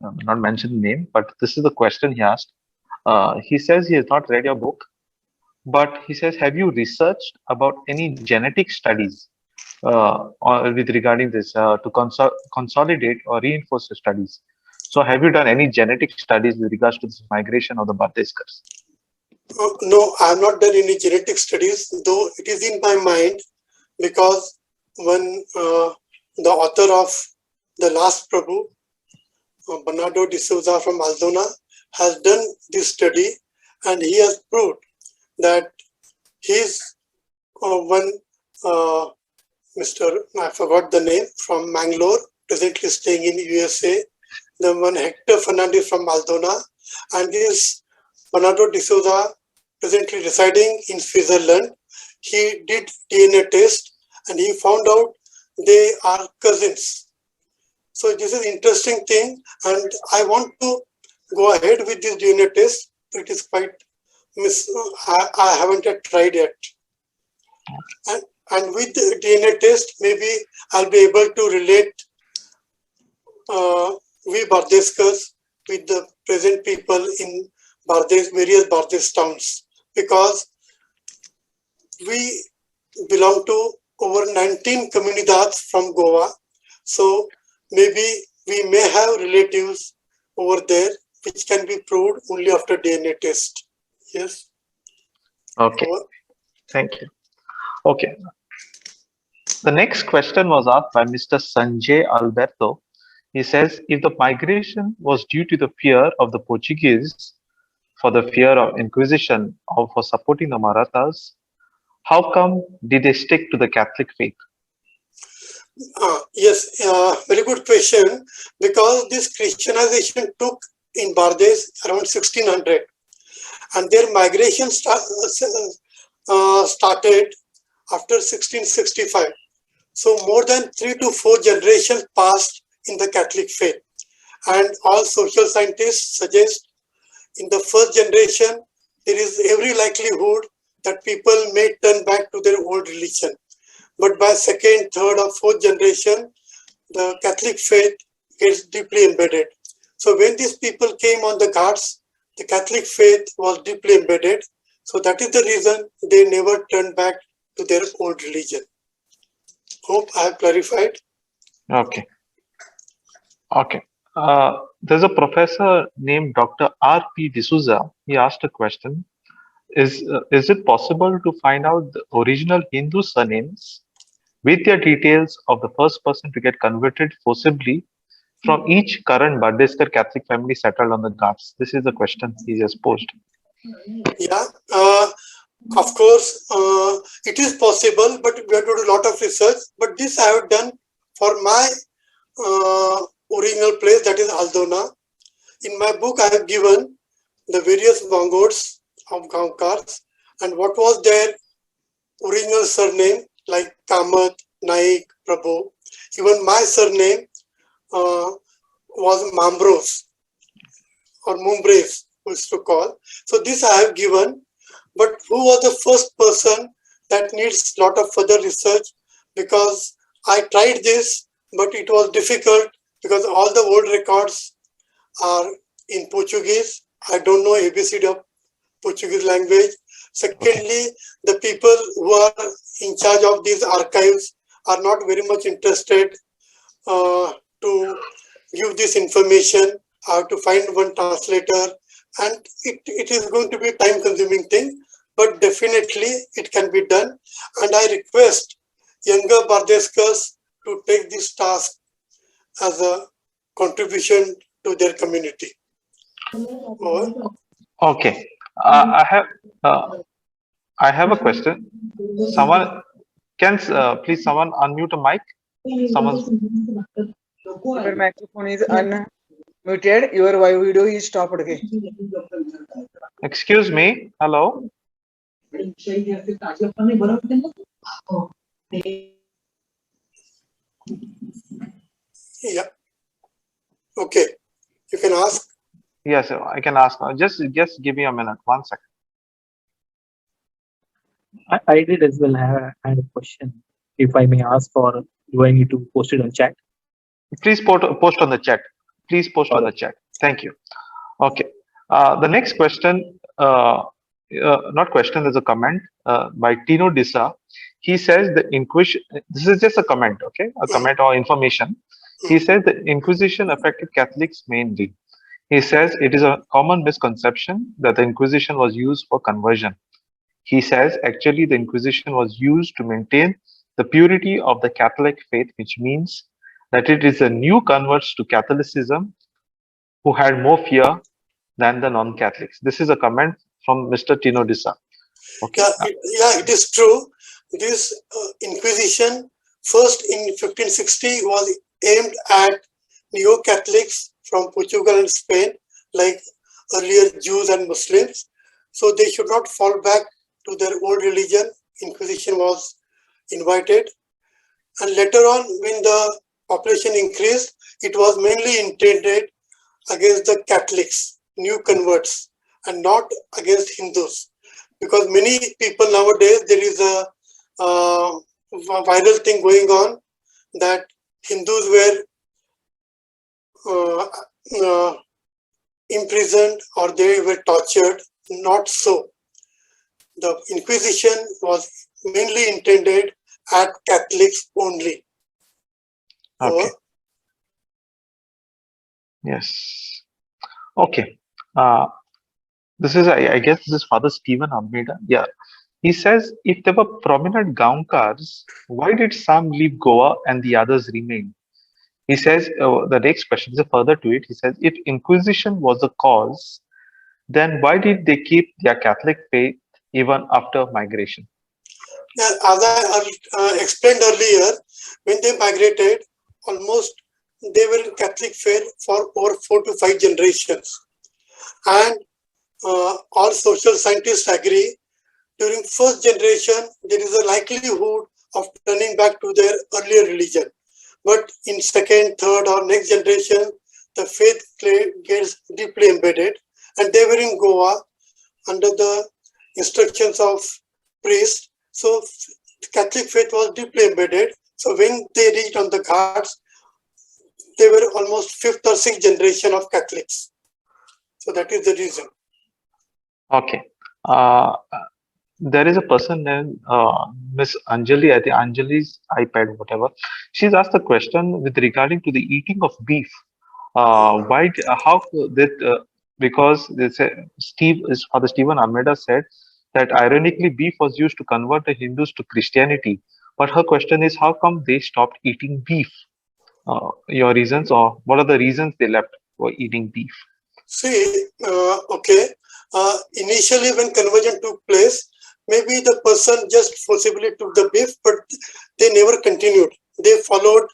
S1: Not mentioned the name, but this is the question he asked. He says he has not read your book, but he says, have you researched about any genetic studies with regarding this to consolidate or reinforce your studies? So have you done any genetic studies with regards to this migration of the Bardeskars?
S4: No, I have not done any genetic studies, though it is in my mind, because when the author of The Last Prabhu, Bernardo de Souza from Aldona, has done this study, and he has proved that his one Mr. I forgot the name, from Mangalore, presently staying in USA, the one Hector Fernandez from Aldona, and this Bernardo de Souza, presently residing in Switzerland. He did DNA test and he found out they are cousins. So this is interesting thing, and I want to go ahead with this DNA test. It is quite I haven't yet tried yet. And with the DNA test, maybe I'll be able to relate we Bardeskars with the present people in Bardez, various Bardez towns, because we belong to over 19 comunidades from Goa. So maybe we may have relatives over there, which can be proved only after DNA test. Yes.
S1: Okay.
S4: Over.
S1: Thank you. Okay. The next question was asked by Mr. Sanjay Alberto. He says, if the migration was due to the fear of the Portuguese, for the fear of Inquisition, or for supporting the Marathas, how come did they stick to the Catholic faith?
S4: Yes, very good question. Because this Christianization took in Bardez around 1600, and their migration started after 1665. So more than 3 to 4 generations passed in the Catholic faith, and all social scientists suggest in the first generation there is every likelihood that people may turn back to their old religion. But by second, third, or fourth generation, the Catholic faith gets deeply embedded. So when these people came on the Ghats, the Catholic faith was deeply embedded. So that is the reason they never turned back to their old religion. Hope I have clarified.
S1: Okay. Okay. There's a professor named Dr. R.P. D'Souza. He asked a question. Is it possible to find out the original Hindu surnames with their details of the first person to get converted forcibly from each current Bardeskar Catholic family settled on the Ghats? This is the question he just posed.
S4: Yeah, of course, it is possible, but we have to do a lot of research. But this I have done for my original place, that is Aldona. In my book, I have given the various Vangods of Gaonkars and what was their original surname, like Kamath, Naik, Prabhu. Even my surname was Mambros or Mumbres, we used to call. So this I have given, but who was the first person? That needs a lot of further research, because I tried this, but it was difficult because all the old records are in Portuguese. I don't know ABCD of Portuguese language. Secondly, the people who are in charge of these archives are not very much interested to give this information. I have to find one translator, and it is going to be a time-consuming thing, but definitely it can be done. And I request younger Bardeskars to take this task as a contribution to their community. Over.
S1: Okay. I have a question. Someone can please someone unmute a mic.
S6: Your microphone is unmuted. Your video is stopped. Okay.
S1: Excuse me. Hello.
S4: Yeah. Okay. You can ask.
S1: Yes, I can ask. Just give me a minute. 1 second.
S2: I did as well had a question. If I may ask, or do I need to post it on chat?
S1: Please post on the chat. Please post on
S2: All
S1: the
S2: right.
S1: chat. Thank you. Okay. The next question, not question, there's a comment by Tino Dissa. He says the Inquisition, this is just a comment, okay? A comment or information. He says the Inquisition affected Catholics mainly. He says it is a common misconception that the Inquisition was used for conversion. He says actually the Inquisition was used to maintain the purity of the Catholic faith, which means that it is the new converts to Catholicism who had more fear than the non-Catholics. This is a comment from Mr. Tino Dissa. Okay.
S4: Yeah, it is true. This Inquisition, first in 1560, was aimed at neo-Catholics from Portugal and Spain, like earlier Jews and Muslims. So they should not fall back to their old religion. Inquisition was invited. And later on, when the population increased, it was mainly intended against the Catholics, new converts, and not against Hindus. Because many people nowadays, there is a viral thing going on that Hindus were imprisoned or they were tortured. Not so. The Inquisition was mainly intended at Catholics only.
S1: Okay. Yes. Okay. This is, I guess, this is Father Stephen Almeida. Yeah. He says, if there were prominent Gaunkars, why did some leave Goa and the others remain? He says, the next question is a further to it. He says, if Inquisition was the cause, then why did they keep their Catholic faith even after migration?
S4: Yeah, as I explained earlier, when they migrated, almost they were in Catholic faith for over 4 to 5 generations. And all social scientists agree, during first generation, there is a likelihood of turning back to their earlier religion. But in second, third, or next generation, the faith gets deeply embedded. And they were in Goa under the instructions of priests. So the Catholic faith was deeply embedded. So when they reached on the Ghats, they were almost 5th or 6th generation of Catholics. So that is the reason.
S1: Okay. There is a person named Miss Anjali, I think Anjali's iPad, whatever. She's asked a question with regarding to the eating of beef. Why? How that? Because they say Father Stephen Almeida said that ironically beef was used to convert the Hindus to Christianity. But her question is, how come they stopped eating beef? Your reasons, or what are the reasons they left for eating beef?
S4: See, initially when conversion took place, maybe the person just forcibly took the beef, but they never continued. They followed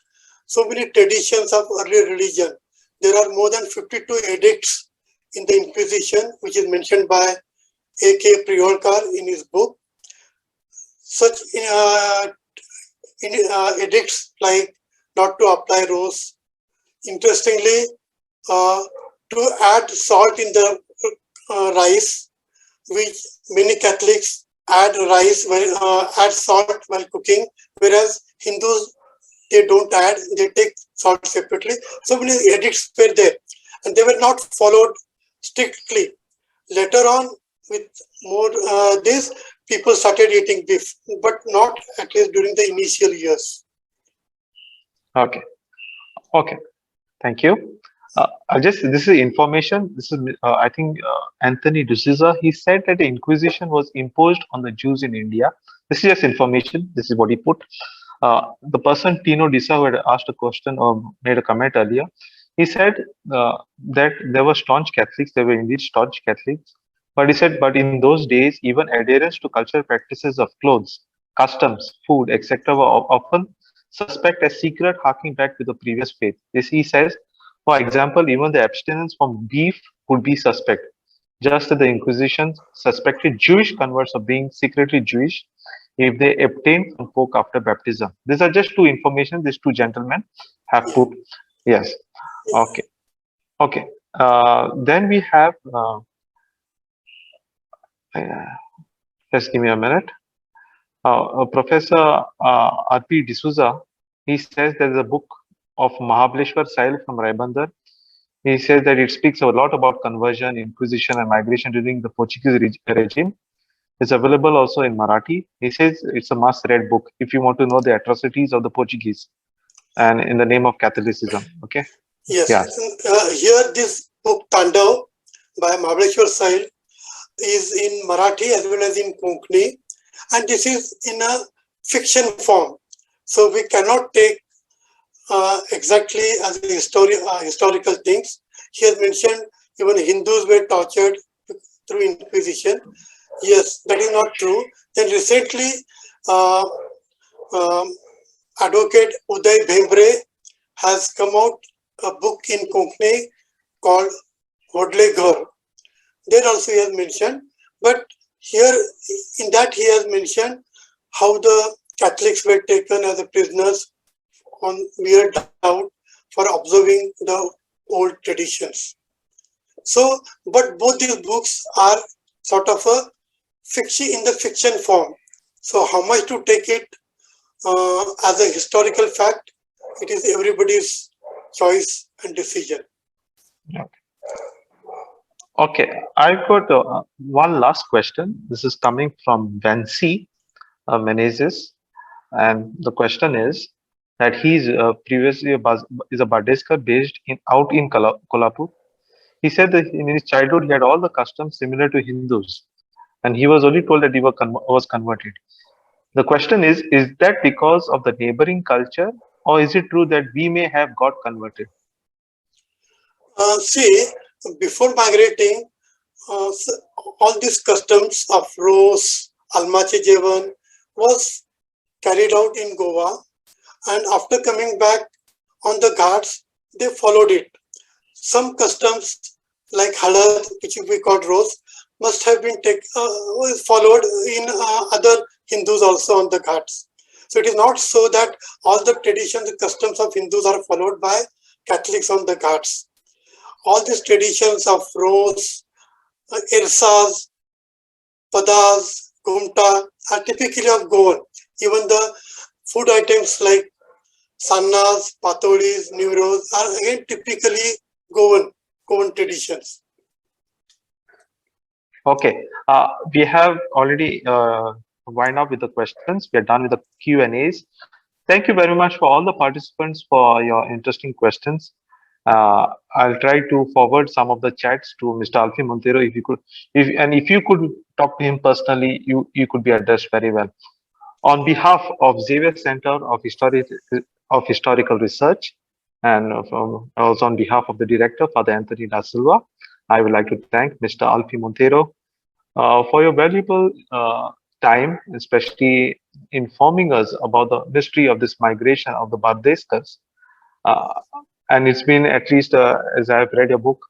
S4: so many traditions of earlier religion. There are more than 52 edicts in the Inquisition, which is mentioned by A.K. Priolkar in his book. Such edicts like not to apply rose. Interestingly, to add salt in the rice, which many Catholics add add salt while cooking, whereas Hindus, they don't add, they take salt separately. So many edicts were there, and they were not followed strictly. Later on, with more this, people started eating beef, but not at least during the initial years.
S1: Okay. Okay. Thank you. This is information. This is, I think, Anthony D'Souza. He said that the Inquisition was imposed on the Jews in India. This is just information. This is what he put. The person Tino Dissa who had asked a question or made a comment earlier, he said that there were staunch Catholics. There were indeed staunch Catholics. But he said, but in those days, even adherence to cultural practices of clothes, customs, food, etc., were often suspect as secret, harking back to the previous faith. This he says. For example, even the abstinence from beef would be suspect. just as the Inquisition suspected Jewish converts of being secretly Jewish if they obtained from folk after baptism. These are just two information these two gentlemen have put. Yes. Okay. Okay. Then we have. Just give me a minute. Professor R.P. D'Souza, he says there is a book of Mahabaleshwar Sail from Raibandar. He says that it speaks a lot about conversion, inquisition, and migration during the Portuguese regime. It's available also in Marathi. He says it's a must-read book if you want to know the atrocities of the Portuguese and in the name of Catholicism. Okay.
S4: Yes.
S1: Yeah.
S4: Here, this book Tandav by Mahabaleshwar Sail is in Marathi as well as in Konkani, and this is in a fiction form. So we cannot take exactly as historical things. Here mentioned even Hindus were tortured through Inquisition. Yes, that is not true. Then recently, Advocate Uday Bhembre has come out a book in Konkani called Hodle Ghar. There also he has mentioned, but here in that he has mentioned how the Catholics were taken as prisoners on mere doubt for observing the old traditions. So, but both these books are sort of a fiction in the fiction form. So, how much to take it as a historical fact? It is everybody's choice and decision.
S1: Okay, I've got one last question. This is coming from Vancy Menezes, and the question is that he's previously is a Bardeskar based out in Kolhapur. He said that in his childhood he had all the customs similar to Hindus, and he was only told that he was converted. The question is that because of the neighboring culture, or is it true that we may have got converted?
S4: See, before migrating, all these customs of Rose, Almache Jevan was carried out in Goa, and after coming back on the Ghats, they followed it. Some customs like Halad, which we call Rose, must have been followed in other Hindus also on the Ghats. So it is not so that all the traditions and customs of Hindus are followed by Catholics on the Ghats. All these traditions of Rose, Irsas, Padas, Gumta are typically of Goan. Even the food items like Sannas, Patolis, Neuros are again typically Goan traditions.
S1: Okay, we have already wind up with the questions. We are done with the Q&As. Thank you very much for all the participants for your interesting questions. I'll try to forward some of the chats to Mr. Alphie Monteiro if you could, if you could talk to him personally, you could be addressed very well. On behalf of Xavier Center of Historical Research, and also on behalf of the director, Father Anthony Da Silva, I would like to thank Mr. Alphie Monteiro for your valuable time, especially informing us about the history of this migration of the Bardeskars. And it's been, at least as I've read your book,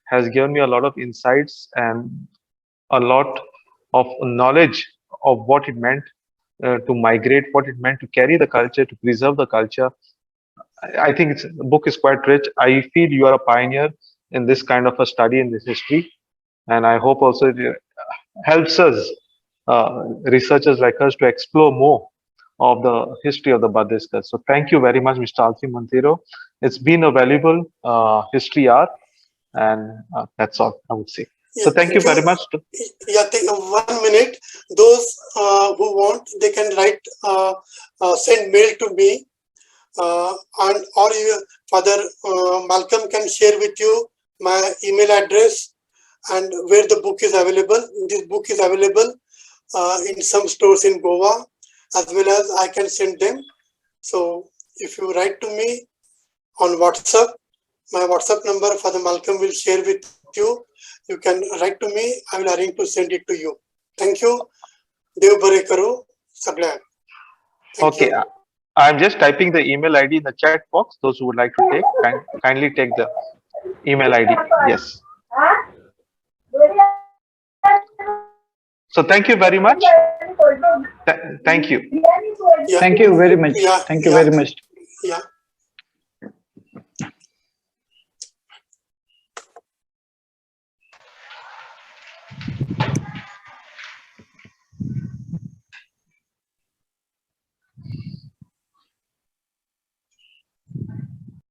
S1: has given me a lot of insights and a lot of knowledge of what it meant to migrate, what it meant to carry the culture, to preserve the culture. I think the book is quite rich. I feel you are a pioneer in this kind of a study in this history. And I hope also it helps us, researchers like us, to explore more of the history of the Bardeskars. So thank you very much, Mr. Alphie Monteiro. It's been a valuable history hour, and that's all I would say. So thank you very much.
S4: Yeah, take 1 minute. Those who want, they can write, send mail to me, and or Father Malcolm can share with you my email address and where the book is available. This book is available in some stores in Goa, as well as I can send them. So if you write to me on WhatsApp, my WhatsApp number Father Malcolm will share with you. You can write to me. I will arrange to send it to you. Thank you. Dev Bare Karo Saglyan.
S1: Okay, I'm just typing the email ID in the chat box. Those who would like to take, kindly take the email ID. Yes. So thank you very much. Thank you.
S4: Yeah.
S7: Thank you very much.
S4: Yeah,
S7: Thank you
S4: yeah.
S7: very much.
S4: Yeah.